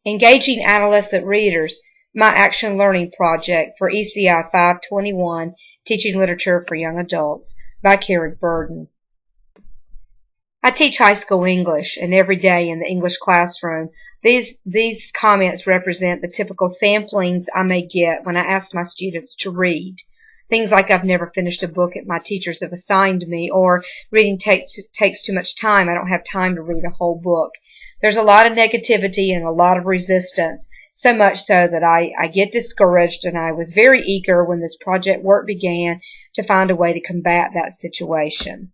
Engaging Adolescent Readers, my Action Learning Project for ECI 521, Teaching Literature for Young Adults, by Carrie Burden. I teach high school English, and every day in the English classroom, these comments represent the typical samplings I may get when I ask my students to read. Things like, I've never finished a book that my teachers have assigned me, or reading takes too much time, I don't have time to read a whole book. There's a lot of negativity and a lot of resistance, so much so that I get discouraged, and I was very eager when this project work began to find a way to combat that situation.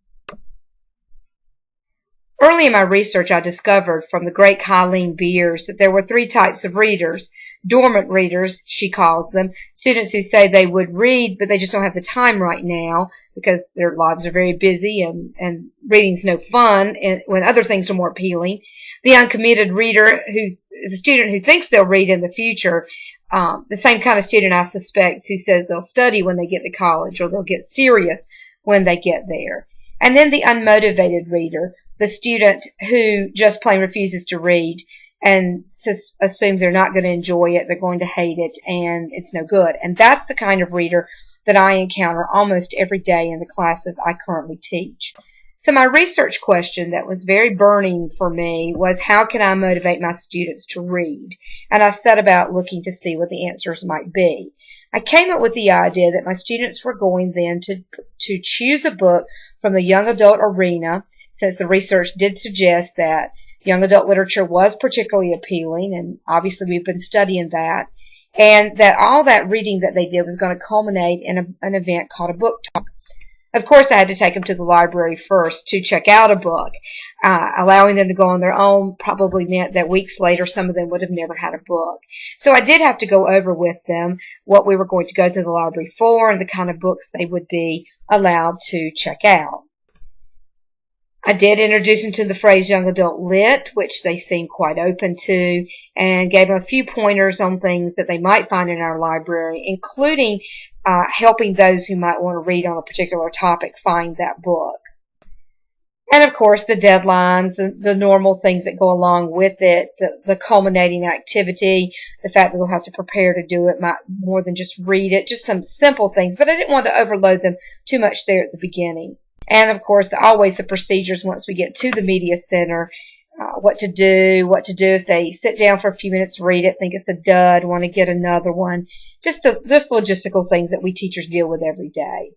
Early in my research, I discovered from the great Colleen Beers that there were three types of readers. Dormant readers, she calls them, students who say they would read, but they just don't have the time right now because their lives are very busy and reading's no fun when other things are more appealing. The uncommitted reader, who is a student who thinks they'll read in the future, the same kind of student I suspect who says they'll study when they get to college or they'll get serious when they get there. And then the unmotivated reader, the student who just plain refuses to read and assumes they're not going to enjoy it, they're going to hate it, and it's no good. And that's the kind of reader that I encounter almost every day in the classes I currently teach. So my research question that was very burning for me was, how can I motivate my students to read? And I set about looking to see what the answers might be. I came up with the idea that my students were going then to choose a book from the young adult arena, since the research did suggest that young adult literature was particularly appealing, and obviously we've been studying that, and that all that reading that they did was going to culminate in an event called a book talk. Of course, I had to take them to the library first to check out a book. Allowing them to go on their own probably meant that weeks later some of them would have never had a book. So I did have to go over with them what we were going to go to the library for and the kind of books they would be allowed to check out. I did introduce them to the phrase young adult lit, which they seemed quite open to, and gave them a few pointers on things that they might find in our library, including helping those who might want to read on a particular topic find that book. And of course, the deadlines, the normal things that go along with it, the culminating activity, the fact that they'll have to prepare to do it more than just read it, just some simple things. But I didn't want to overload them too much there at the beginning. And of course, always the procedures once we get to the media center, what to do if they sit down for a few minutes, read it, think it's a dud, want to get another one, just logistical things that we teachers deal with every day.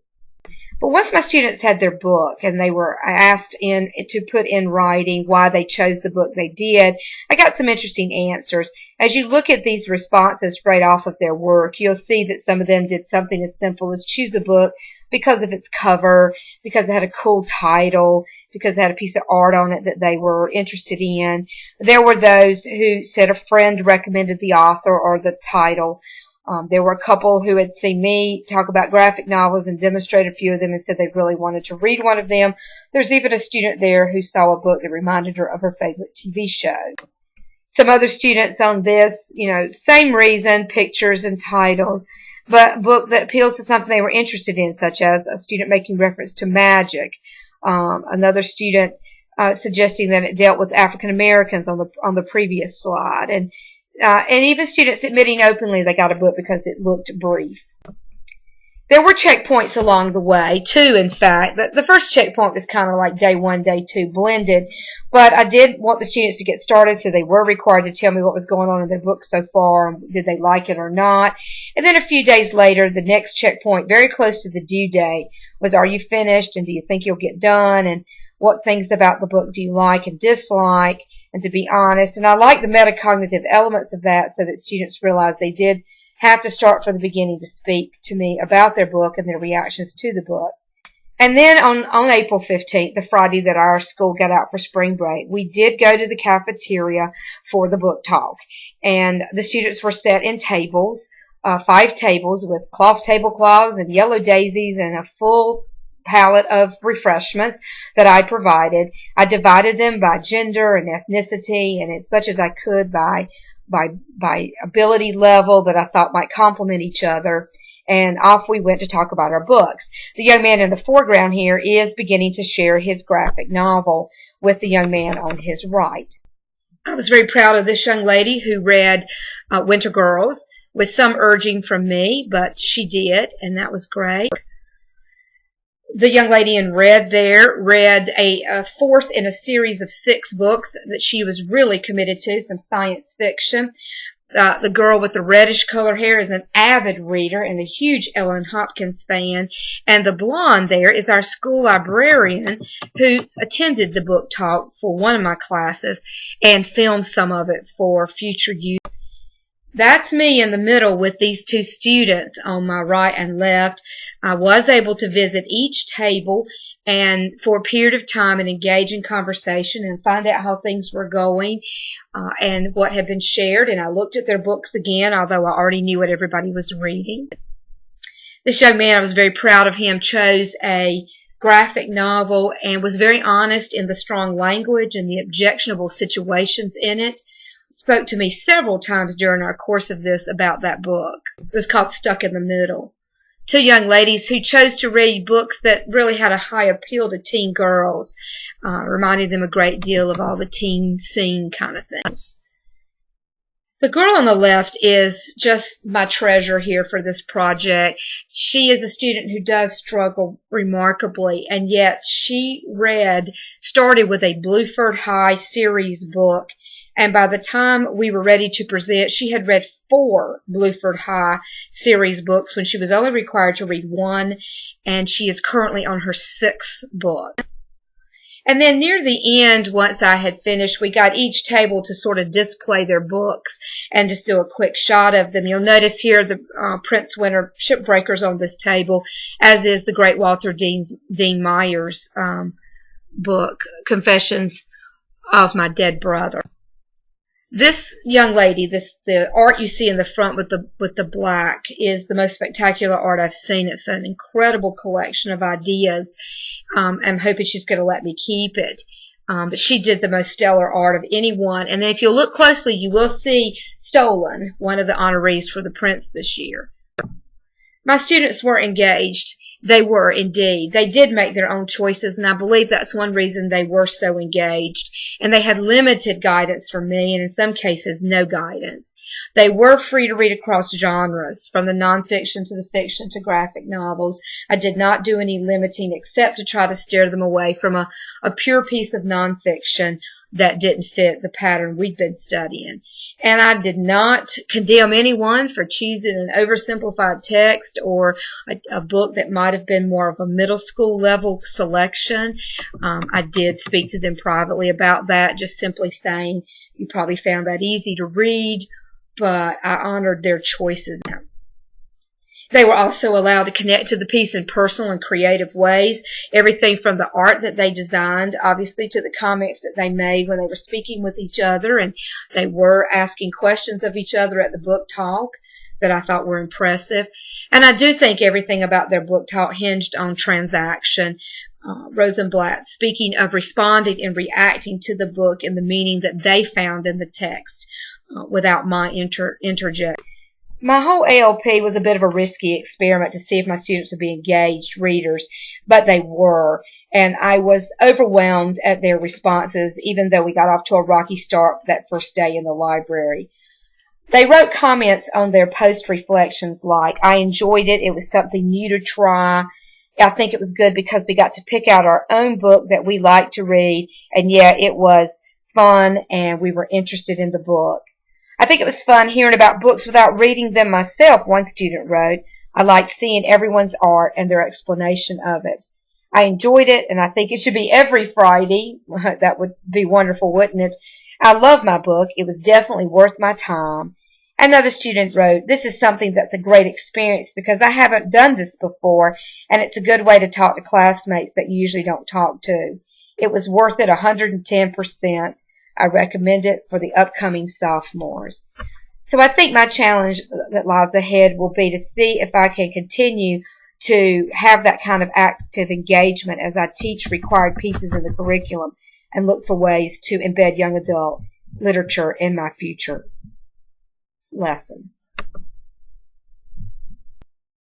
But once my students had their book and they were asked to put in writing why they chose the book they did, I got some interesting answers. As you look at these responses right off of their work, you'll see that some of them did something as simple as choose a book because of its cover, because it had a cool title, because it had a piece of art on it that they were interested in. There were those who said a friend recommended the author or the title. There were a couple who had seen me talk about graphic novels and demonstrate a few of them and said they really wanted to read one of them. There's even a student there who saw a book that reminded her of her favorite TV show. Some other students on this, same reason, pictures and titles, but a book that appeals to something they were interested in, such as a student making reference to magic. Another student suggesting that it dealt with African Americans on the previous slide, and even students admitting openly they got a book because it looked brief. There were checkpoints along the way, two, in fact. The first checkpoint was kind of like day one, day two blended, but I did want the students to get started, so they were required to tell me what was going on in their book so far, and did they like it or not. And then a few days later, the next checkpoint, very close to the due date, was, are you finished, and do you think you'll get done, and what things about the book do you like and dislike, and to be honest. And I like the metacognitive elements of that so that students realize they did have to start from the beginning to speak to me about their book and their reactions to the book. And then on April 15th, the Friday that our school got out for spring break, we did go to the cafeteria for the book talk. And the students were set in tables, 5 tables with cloth tablecloths and yellow daisies and a full palette of refreshments that I provided. I divided them by gender and ethnicity and as much as I could by ability level that I thought might complement each other, and off we went to talk about our books. The young man in the foreground here is beginning to share his graphic novel with the young man on his right. I was very proud of this young lady who read Winter Girls with some urging from me, but she did, and that was great. The young lady in red there read a fourth in a series of 6 books that she was really committed to, some science fiction. The girl with the reddish color hair is an avid reader and a huge Ellen Hopkins fan. And the blonde there is our school librarian who attended the book talk for one of my classes and filmed some of it for future use. That's me in the middle with these 2 students on my right and left. I was able to visit each table and for a period of time and engage in conversation and find out how things were going and what had been shared. And I looked at their books again, although I already knew what everybody was reading. This young man, I was very proud of him, chose a graphic novel and was very honest in the strong language and the objectionable situations in it. Spoke to me several times during our course of this about that book. It was called Stuck in the Middle. 2 young ladies who chose to read books that really had a high appeal to teen girls, reminding them a great deal of all the teen scene kind of things. The girl on the left is just my treasure here for this project. She is a student who does struggle remarkably, and yet she started with a Blueford High series book, and by the time we were ready to present, she had read 4 Blueford High series books when she was only required to read 1, and she is currently on her 6th book. And then near the end, once I had finished, we got each table to sort of display their books and just do a quick shot of them. You'll notice here the Prince Winter Shipbreakers on this table, as is the great Walter Dean Myers book, Confessions of My Dead Brother. This young lady, the art you see in the front with the black, is the most spectacular art I've seen. It's an incredible collection of ideas. I'm hoping she's going to let me keep it. But she did the most stellar art of anyone. And then if you look closely, you will see Stolen, one of the honorees for the Prince this year. My students were engaged. They were, indeed. They did make their own choices, and I believe that's one reason they were so engaged. And they had limited guidance from me, and in some cases, no guidance. They were free to read across genres, from the nonfiction to the fiction to graphic novels. I did not do any limiting except to try to steer them away from a pure piece of nonfiction that didn't fit the pattern we'd been studying. And I did not condemn anyone for choosing an oversimplified text or a book that might have been more of a middle school level selection. I did speak to them privately about that, just simply saying you probably found that easy to read, but I honored their choices. They were also allowed to connect to the piece in personal and creative ways. Everything from the art that they designed, obviously, to the comments that they made when they were speaking with each other, and they were asking questions of each other at the book talk that I thought were impressive. And I do think everything about their book talk hinged on transaction. Rosenblatt speaking of responding and reacting to the book and the meaning that they found in the text without my interjection. My whole ALP was a bit of a risky experiment to see if my students would be engaged readers, but they were, and I was overwhelmed at their responses, even though we got off to a rocky start that first day in the library. They wrote comments on their post-reflections like, I enjoyed it, it was something new to try. I think it was good because we got to pick out our own book that we liked to read, and yet it was fun and we were interested in the book. I think it was fun hearing about books without reading them myself, one student wrote. I liked seeing everyone's art and their explanation of it. I enjoyed it, and I think it should be every Friday. That would be wonderful, wouldn't it? I love my book. It was definitely worth my time. Another student wrote, this is something that's a great experience because I haven't done this before, and it's a good way to talk to classmates that you usually don't talk to. It was worth it 110%. I recommend it for the upcoming sophomores. So I think my challenge that lies ahead will be to see if I can continue to have that kind of active engagement as I teach required pieces in the curriculum and look for ways to embed young adult literature in my future lesson.